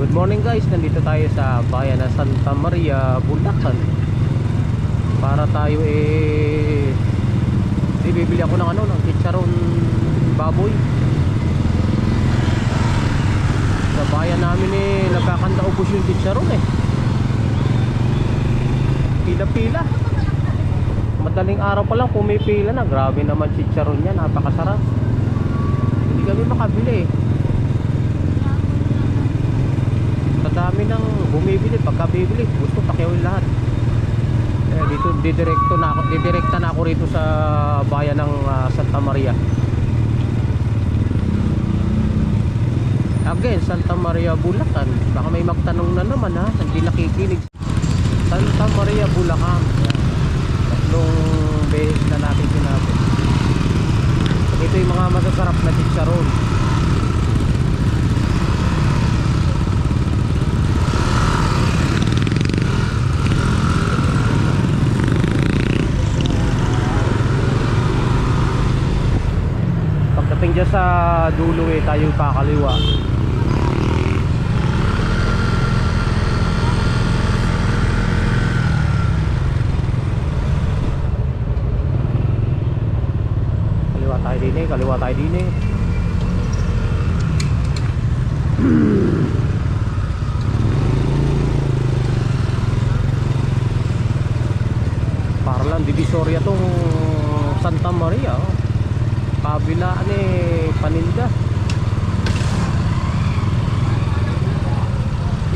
Good morning guys, nandito tayo sa bayan ng Santa Maria, Bulacan. Para tayo bibili ako ng ng chicharon baboy. Sa bayan namin nagkakanda ubos yung chicharon Pila-pila. Madaling araw pa lang pumipila na. Grabe naman chicharon niya, napakasarap. Hindi kami makabili Sa dami ng bumibili, pagkabibili, gusto pakiawin lahat. Dito didirekta na ako rito sa bayan ng Santa Maria. Again, Santa Maria, Bulacan. Baka may magtanong na naman hindi nakikinig. Santa Maria, Bulacan. Tatlong beses na natin sinabi. Ito yung mga masasarap na chicharon. Pagdating dyan sa dulo tayo kakaliwa. Kaliwa tayo din Para lang divisoria tong Santa Maria kabilaan paninda.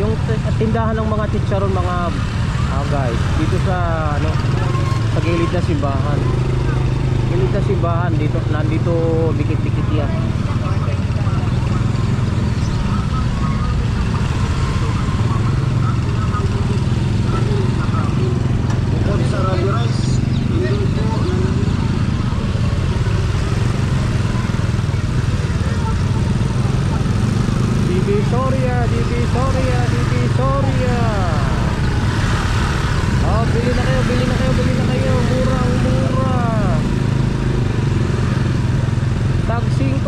Yung tindahan ng mga chicharon mga guys dito sa sa gilid na simbahan. Gilid na simbahan dito, nandito dikit-dikit yan. Divisoria. Oh, bili na kayo. Murang-mura. Tag 5.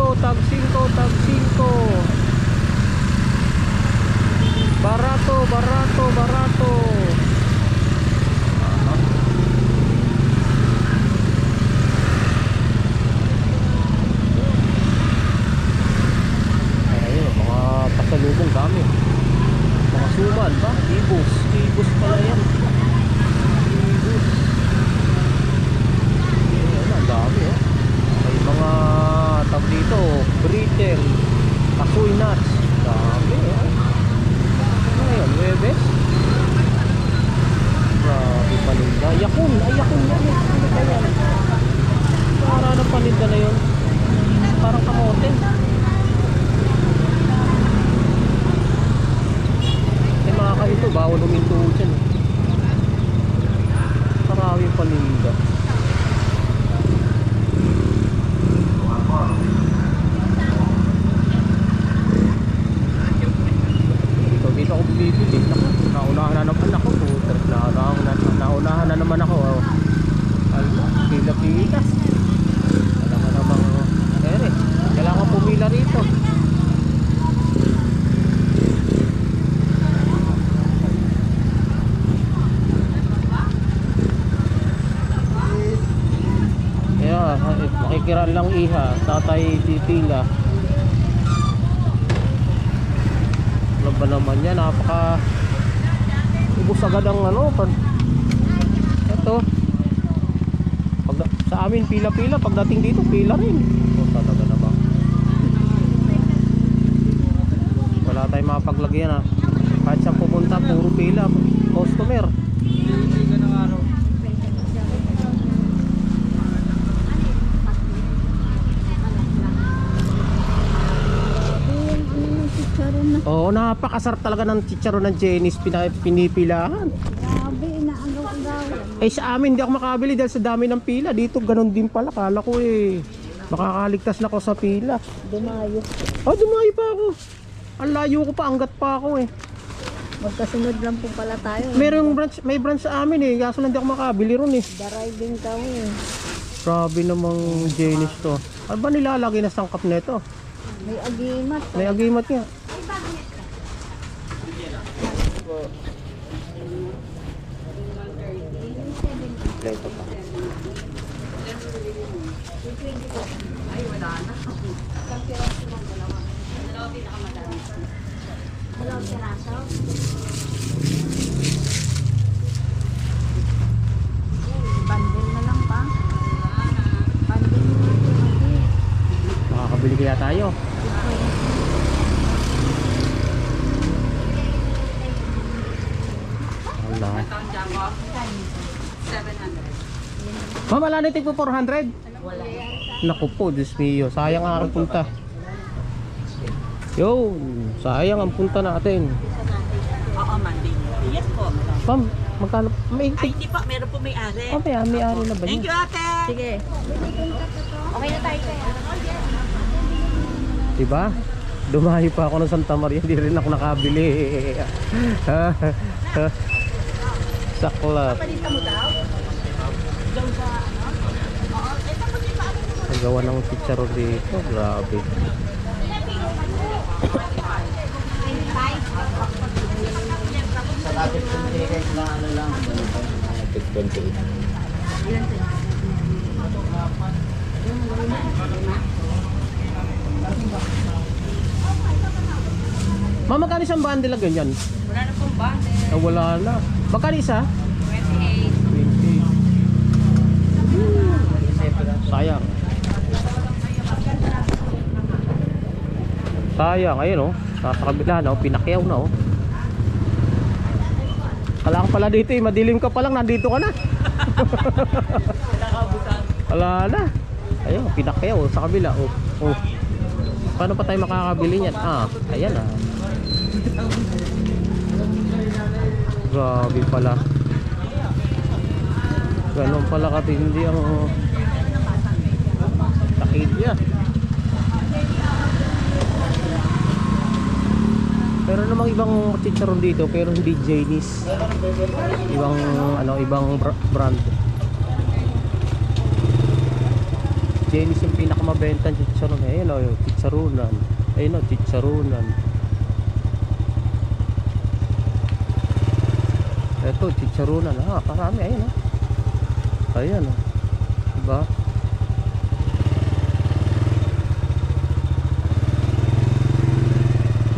Barato. Ayun, mga pasalubong dami. Mga suman ba? Ibus pala yan. Ibus. Ayan, ang dami May mga tag dito, Britel, Kasoy nuts. Dami Ayan, Webes. Grabe paninda. Yakun yan. Ano ba yan? Para ng paninda na yun. Parang kamote. Mga kanito, bawal huminto dyan. Maraming paninda. Dito ako bibili. Naunahan na naman ako. Naunahan na naman ako. Pila-pila. Alam mo namang kailangan pumila rito. Makikiran lang tatay pipila. Ano ba naman yan? Napaka ubos agad ang ito sa amin pila-pila, pagdating dito pila rin. Talaga naman wala tayong mapaglagyan kahit saan pupunta puro pila customer. Oo, napakasarap talaga ng chicharon ng Jenny's. Pinipilahan. Grabe, inaagaw-agaw. Sa amin hindi ako makabili dahil sa dami ng pila. Dito ganun din pala. Kala ko makakaligtas na ako sa pila. Dumayo. Dumayo pa ako. Ang layo ko pa, anggat pa ako Magkasunod lang po pala tayo. May branch sa amin kaso lang hindi ako makabili ron Driving kami Grabe namang Jenny's to. Ano ba nilalagay na sangkap nito? May agimat. May agimat nga. Kompleto pa. Dalawang piraso. Bandel na lang pa. Bandel na lang. Makakabili kaya tayo. Wala. Ma'am, wala na tigpo 400? Wala. Naku po, Diyos mio. Sayang ang aking punta. Yo, sayang ang punta natin. Oo, Monday. Yes po. Ma'am, magkano? May Ay, hindi po. Meron po may-ari. Oh, may-ari na ba Thank niya? you, ate. Sige. Okay na tayo kaya. Diba? Dumayo pa ako ng Santa Maria, hindi rin ako nakabili. Saklap. Palita mo daw? Daw sa ano? Oo. Eh, tapos yung paano mo? Ang gawa ng chicharon dito, grabe. Sa lapit kong ticket na ano lang, 28. Ma'am, magkano isang bundle na ganyan? Wala na pong bundle. Ah, wala na. Magkano isa? 28. 20. Sayang. Sayang, ayun oh. Nasa kabila na oh, pinakyaw na oh. Kailangan pala dito eh, madilim ka pa lang, nandito ka na. Wala na. Ayun, pinakyaw oh, sa kabila oh. Oh. Paano pa tayo makakabili niyan? Ah, ayan ah. Grabe pala. Ganon pala katindi ang takid niya. Pero namang ibang chicharon dito pero hindi Chinese. Ibang ano, ibang brand. Chinese yung pinakamabenta ng chicharon. Ayun oh, yung chicharonan. Ayun oh, chicharonan. Ito, chicharonan. Ah, karami. Ayun oh. Ayan oh. Diba?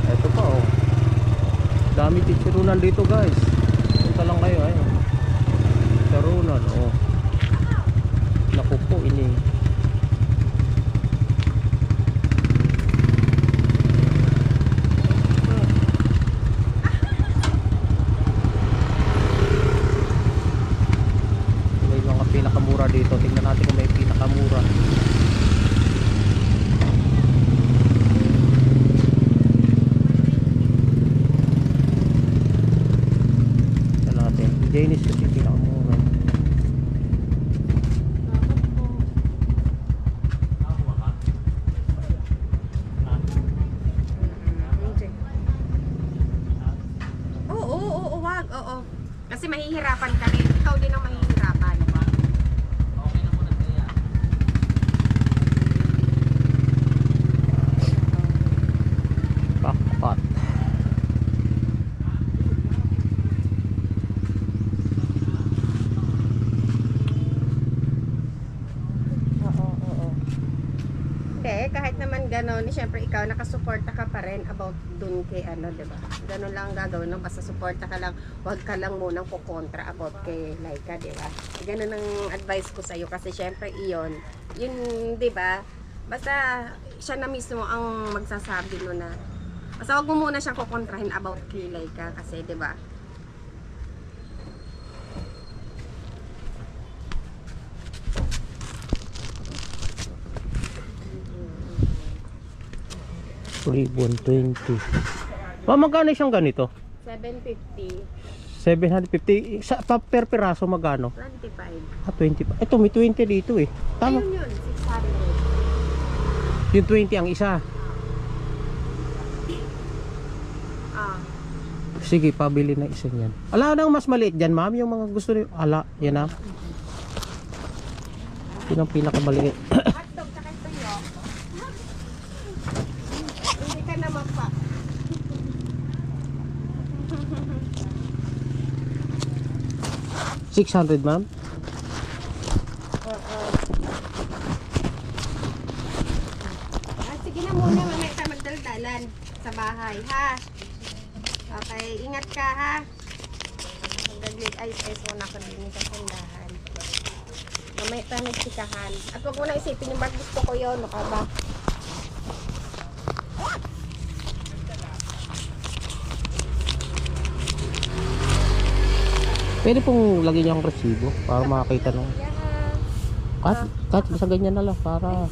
Ito pa oh. Dami chicharonan dito guys. Punta lang kayo. Ayun. Chicharonan oh. Naku po ini. Pinakamura dito. Tingnan natin kung may pinakamura. Tingnan natin. Chinese kasi pinakamura. Oo, wag. Oo. Kasi mahihirapan kami. Ikaw din ang mahihirapan. Pakpat. Oo. Hindi, kahit naman gano'n, siyempre ikaw nakasuporta ka pa rin about dun kay ano, di ba? Ganun lang ang gagawin nung basta suporta ka lang, huwag ka lang munang kukontra about kay Laika, di ba? Ganun ang advice ko sa'yo kasi siyempre iyon, yun, di ba? Basta siya na mismo ang magsasabi no na basta huwag mo muna siyang kukontrahin about kay Laika kasi, di ba? Ribbon 20. Ma'am, magkano siyang ganito? 750, 750. Sa per piraso magkano? 25. Ah, 20 pa. Ito, may 20 dito eh. Tama. Ayun yun, 600. Yung 20 ang isa. Ah, Sige, pabili na isa yan. Ala nang mas maliit dyan, ma'am. Yung mga gusto nyo. Ala, yan na. Yun ang pinakamaliit. hotdog tsaka tuyo. Hindi ka naman pa. 600 ma'am? Oo. Sige na muna, mamaya tayo magdaldalan sa bahay, ha? Okay, ingat ka, ha? Magdaglig ice muna ako din sa tindahan. Mamaya tayo nagsikahan. At huwag mo na isipin yung bakit gusto ko yun, no ka ba? Pwede pong lagyan niyo ang resibo para makakita ng Yeah. kahit basta ganyan na lang para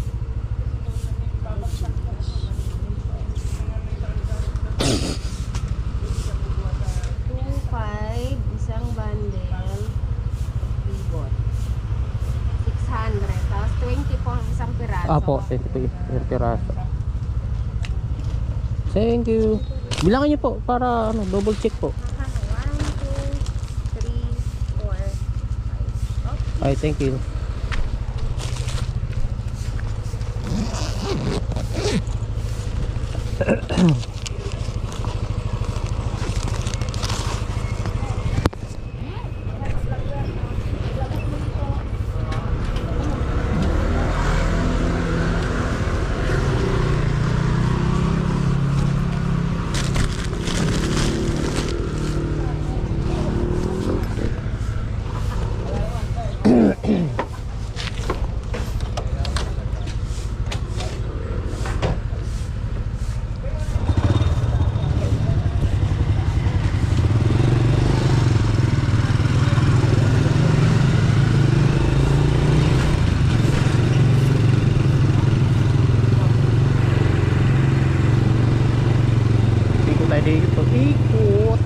2.5 isang bundle. Ribot. 600. Tapos 20 po ang isang piraso. Apo, 20 per piraso. Thank you. Bilangin niyo po para ano, double check po. 1, 2, 3, 4, 5. Ay, thank you. Ikot tayo dito. Ikot.